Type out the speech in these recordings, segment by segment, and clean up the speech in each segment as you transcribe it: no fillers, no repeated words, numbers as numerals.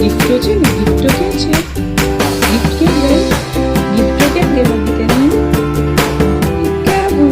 ગિફ્ટો છે ને, ગિફ્ટો ક્યાં છે? ગિફ્ટ કેમ ગઈ? ગિફ્ટો કેમ ગઈ મારી દીકરાની? કાબુ.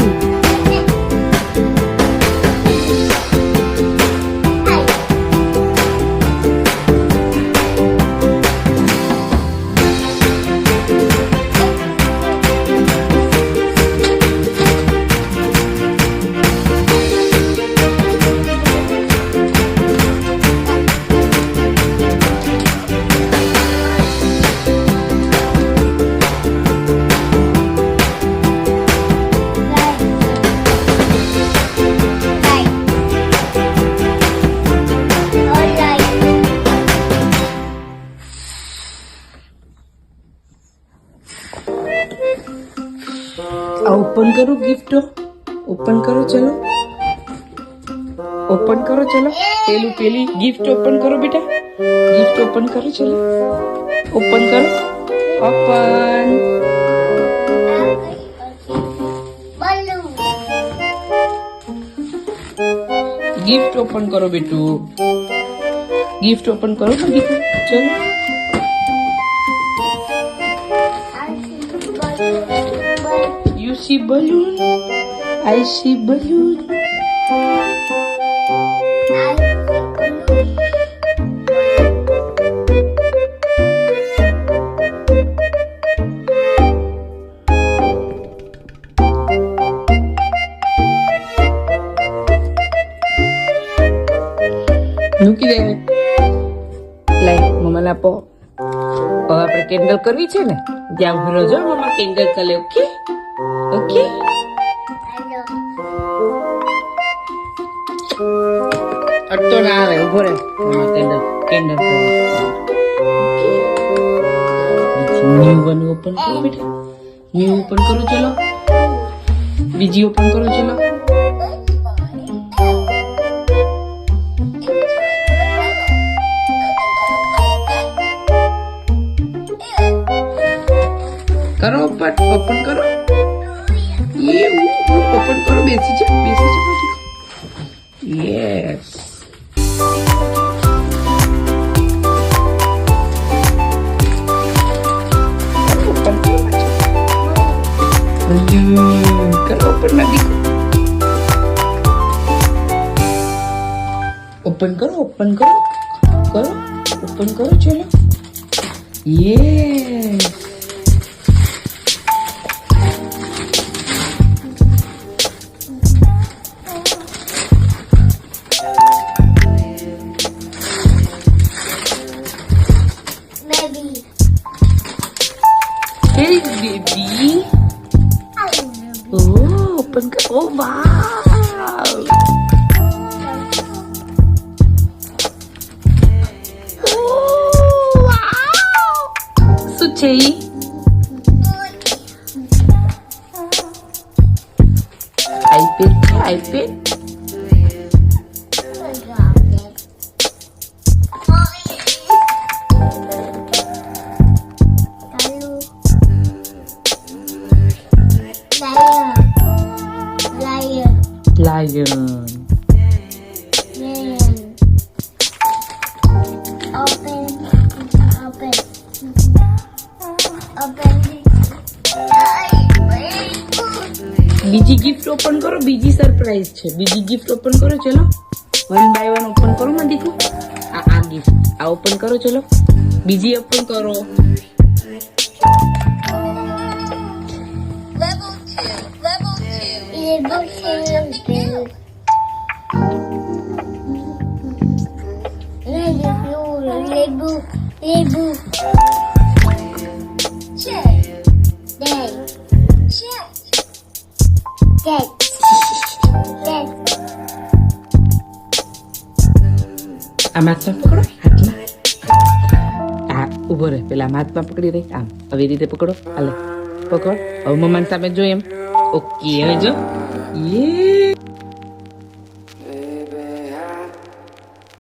ओपन करो गिफ्ट, ओपन करो चलो, ओपन करो चलो। पेलू पेली गिफ्ट ओपन करो बेटा, गिफ्ट ओपन करो चलो, ओपन करो, ओपन। गिफ्ट ओपन करो बेटू, गिफ्ट ओपन करो ना देखो चलो। You see balloon, I see balloon. મૂકી દે લાઈ મમ્માને આપો. હવે આપણે કેન્ડલ કરવી છે ને, જ્યાં ઉભો રહેજો મમ્મા કેન્ડલ કરે. Okay okay. અટતો ના આવે, ઉભો રહે મમ્મા કેન્ડલ કેન્ડલ કરે. ન્યુ વન ઓપન કરો બેટા, ન્યુ ઓપન કરો ચલો, બીજી ઓપન કરો ચલો. करो ओपन, ओपन करो, ये ओपन करो. बेसी जा यस. ओपन करो, ओपन ना देखो. ओपन करो, ओपन करो, करो ओपन करो चलो. Yes. Hey baby. Oh, open ke. Oh wow. Oh wow. Suci. iPad, iPad. Lion. Open. બીજી ગિફ્ટ ઓપન કરો, બીજી સરપ્રાઈઝ છે. બીજી ગિફ્ટ ઓપન કરો ચલો. 1 by 1 ઓપન કરો માં દીકુ. આ ગિફ્ટ આ ઓપન કરો ચલો. બીજી ઓપન કરો. Level 2. આમ હાથમાં પકડો, હાથમાં. આ ઉભો રહે, પેલા હાથમાં પકડી રહી. આમ આવી રીતે પકડો. હાલે પકડ. હવે મમ્માની સામે જો એમ. ઓકે હવે જો. યે